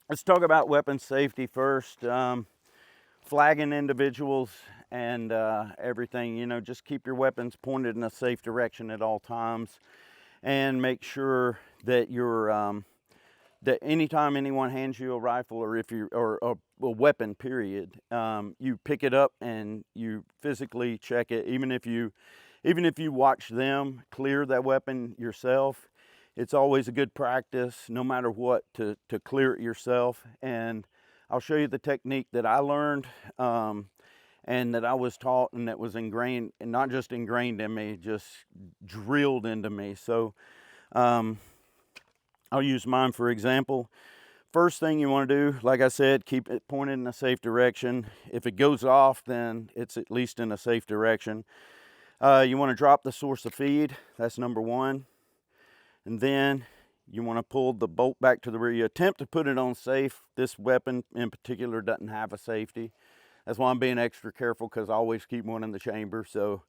let's talk about weapon safety first. Flagging individuals and everything, you know, just keep your weapons pointed in a safe direction at all times, and make sure that you're that anytime anyone hands you a rifle, or if you or a weapon period, you pick it up and you physically check it. Even if you watch them clear that weapon yourself, it's always a good practice, no matter what, to clear it yourself. And I'll show you the technique that I learned, and that I was taught, and that was ingrained, and not just ingrained in me, just drilled into me. So um, I'll use mine for example. First thing you want to do, like I said, keep it pointed in a safe direction. If it goes off, then it's at least in a safe direction. You want to drop the source of feed. That's number one. And then you want to pull the bolt back to the rear. You attempt to put it on safe. This weapon in particular doesn't have a safety. That's why I'm being extra careful, because I always keep one in the chamber. So,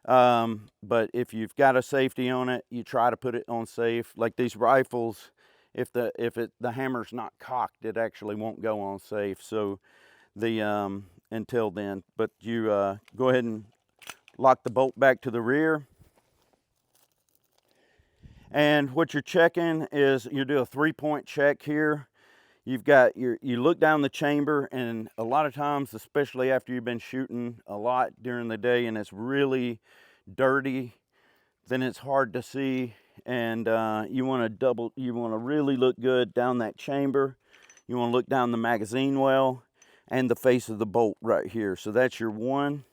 but if you've got a safety on it, you try to put it on safe. Like these rifles, if the hammer's not cocked, it actually won't go on safe. So until then, but you go ahead and lock the bolt back to the rear. And what you're checking is, you do a 3-point check here. You look down the chamber, and a lot of times, especially after you've been shooting a lot during the day and it's really dirty, then it's hard to see. And you want to really look good down that chamber. You want to look down the magazine well and the face of the bolt right here. So that's your 1,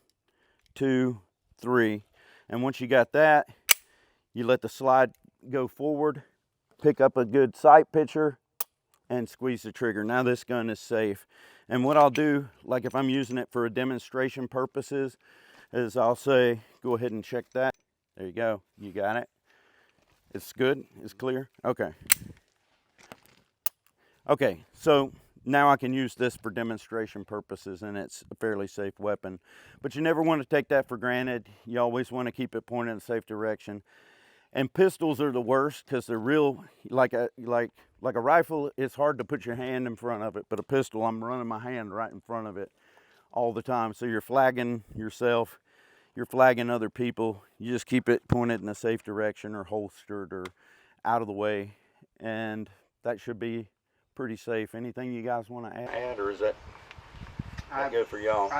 2, 3. And once you got that, you let the slide go forward, pick up a good sight picture, and squeeze the trigger. Now this gun is safe. And what I'll do, like if I'm using it for a demonstration purposes, is I'll say, go ahead and check that. There you go. You got it. It's good. It's clear. Okay. Okay, so now I can use this for demonstration purposes, and it's a fairly safe weapon. But you never want to take that for granted. You always want to keep it pointed in a safe direction. And pistols are the worst, because they're real, like a rifle. It's hard to put your hand in front of it, but a pistol, I'm running my hand right in front of it all the time. So you're flagging yourself, you're flagging other people. You just keep it pointed in a safe direction, or holstered, or out of the way, and that should be pretty safe. Anything you guys want to add, or is that good for y'all?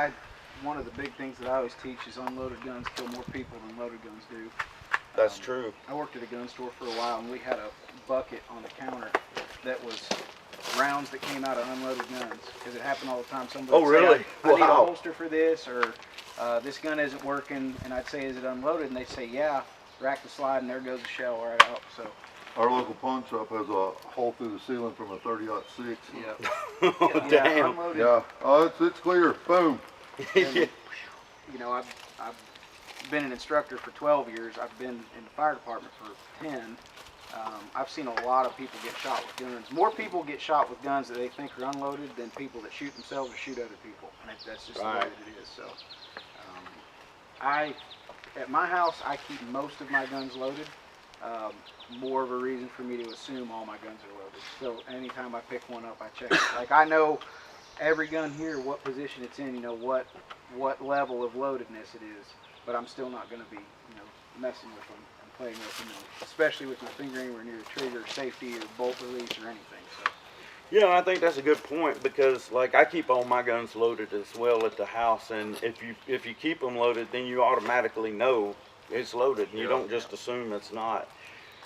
One of the big things that I always teach is unloaded guns kill more people than loaded guns do. That's true. I worked at a gun store for a while, and we had a bucket on the counter that was rounds that came out of unloaded guns, because it happened all the time. Somebody would really? say, I need a holster for this, or this gun isn't working, and I'd say, is it unloaded? And they'd say, yeah. Rack the slide, and there goes the shell right out. So our local pawn shop has a hole through the ceiling from a 30-06. yeah. Oh, damn. Unloaded. Yeah. Oh, it's clear. Boom. And, you know, I've been an instructor for 12 years. I've been in the fire department for 10. I've seen a lot of people get shot with guns. More people get shot with guns that they think are unloaded than people that shoot themselves or shoot other people. And that's just right. The way that it is. So, at my house, I keep most of my guns loaded. More of a reason for me to assume all my guns are loaded. So anytime I pick one up, I check it. Like, I know every gun here, what position it's in, you know, what level of loadedness it is. But I'm still not going to be, you know, messing with them and playing with them, especially with my finger anywhere near the trigger, safety, or bolt release, or anything. So. Yeah, I think that's a good point, because like I keep all my guns loaded as well at the house, and if you keep them loaded, then you automatically know it's loaded, and you don't just assume it's not.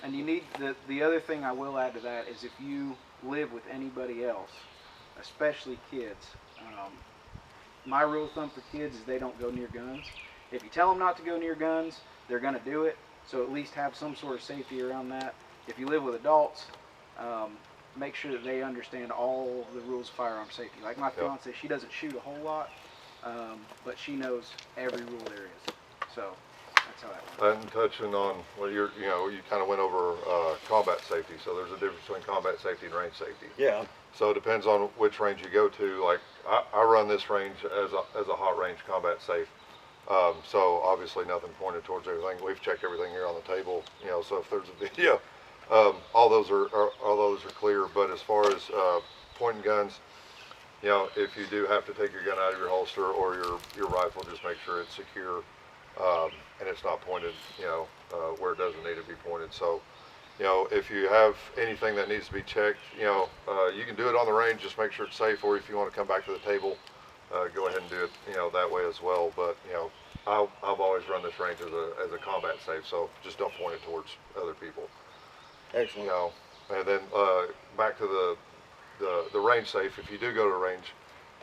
And you need the other thing I will add to that is, if you live with anybody else, especially kids, my rule of thumb for kids is they don't go near guns. If you tell them not to go near guns, they're going to do it. So at least have some sort of safety around that. If you live with adults, make sure that they understand all the rules of firearm safety. Like my fiance, she doesn't shoot a whole lot, but she knows every rule there is. So that's how that works. And touching on, well, you kind of went over combat safety. So there's a difference between combat safety and range safety. Yeah. So it depends on which range you go to. Like I run this range as a hot range combat safe. So obviously nothing pointed towards everything. We've checked everything here on the table, you know, so if there's a video, all those are clear. But as far as pointing guns, you know, if you do have to take your gun out of your holster or your rifle, just make sure it's secure, and it's not pointed, you know, where it doesn't need to be pointed. So, you know, if you have anything that needs to be checked, you know, you can do it on the range, just make sure it's safe, or if you want to come back to the table, go ahead and do it, you know, that way as well. But, you know, I've always run this range as a combat safe, so just don't point it towards other people. Excellent. You know, and then back to the range safe. If you do go to a range,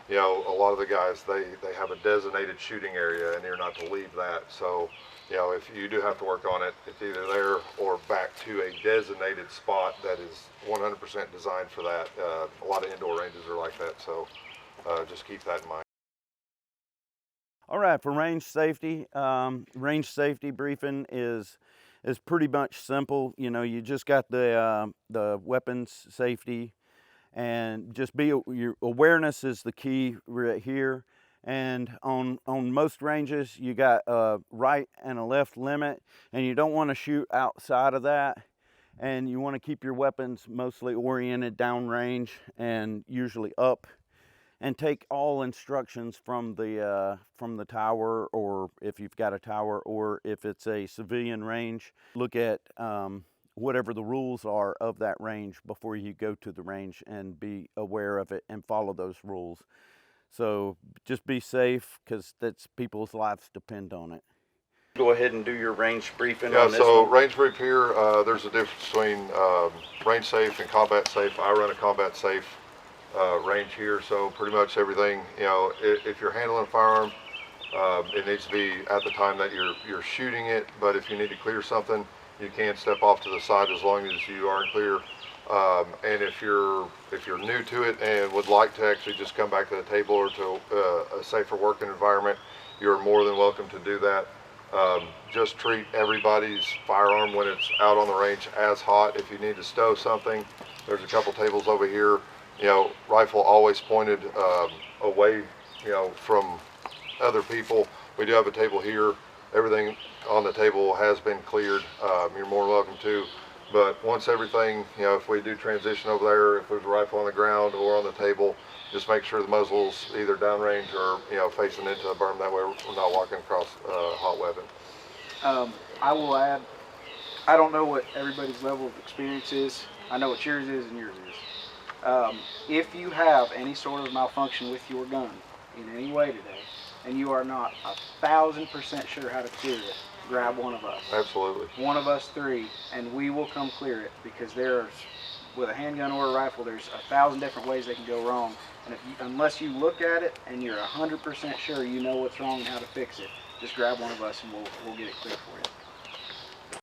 you know, a lot of the guys they have a designated shooting area, and you're not to leave that. So, you know, if you do have to work on it, it's either there or back to a designated spot that is 100% designed for that. A lot of indoor ranges are like that, so just keep that in mind. All right, for range safety briefing is pretty much simple. You know, you just got the weapons safety, and just your awareness is the key right here. And on most ranges, you got a right and a left limit, and you don't want to shoot outside of that. And you want to keep your weapons mostly oriented downrange and usually up. And take all instructions from the tower, or if you've got a tower, or if it's a civilian range, look at whatever the rules are of that range before you go to the range, and be aware of it and follow those rules. So just be safe, because that's people's lives depend on it. Go ahead and do your range briefing on this so one. range brief here, there's a difference between range safe and combat safe. I run a combat safe range here, so pretty much everything, you know, if you're handling a firearm, it needs to be at the time that you're shooting it. But if you need to clear something, you can step off to the side as long as you are clear. And if you're new to it and would like to actually just come back to the table or to a safer working environment, you're more than welcome to do that. Just treat everybody's firearm when it's out on the range as hot. If you need to stow something, there's a couple tables over here. You know, rifle always pointed away, you know, from other people. We do have a table here. Everything on the table has been cleared. You're more welcome to. But once everything, you know, if we do transition over there, if there's a rifle on the ground or on the table, just make sure the muzzle's either downrange or, you know, facing into the berm. That way we're not walking across a hot weapon. I will add, I don't know what everybody's level of experience is. I know what yours is and yours is. If you have any sort of malfunction with your gun in any way today, and you are not 1,000% sure how to clear it, grab one of us. Absolutely. One of us three, and we will come clear it, because there's, with a handgun or a rifle, there's 1,000 different ways they can go wrong. And unless you look at it and you're 100% sure you know what's wrong and how to fix it, just grab one of us and we'll get it clear for you.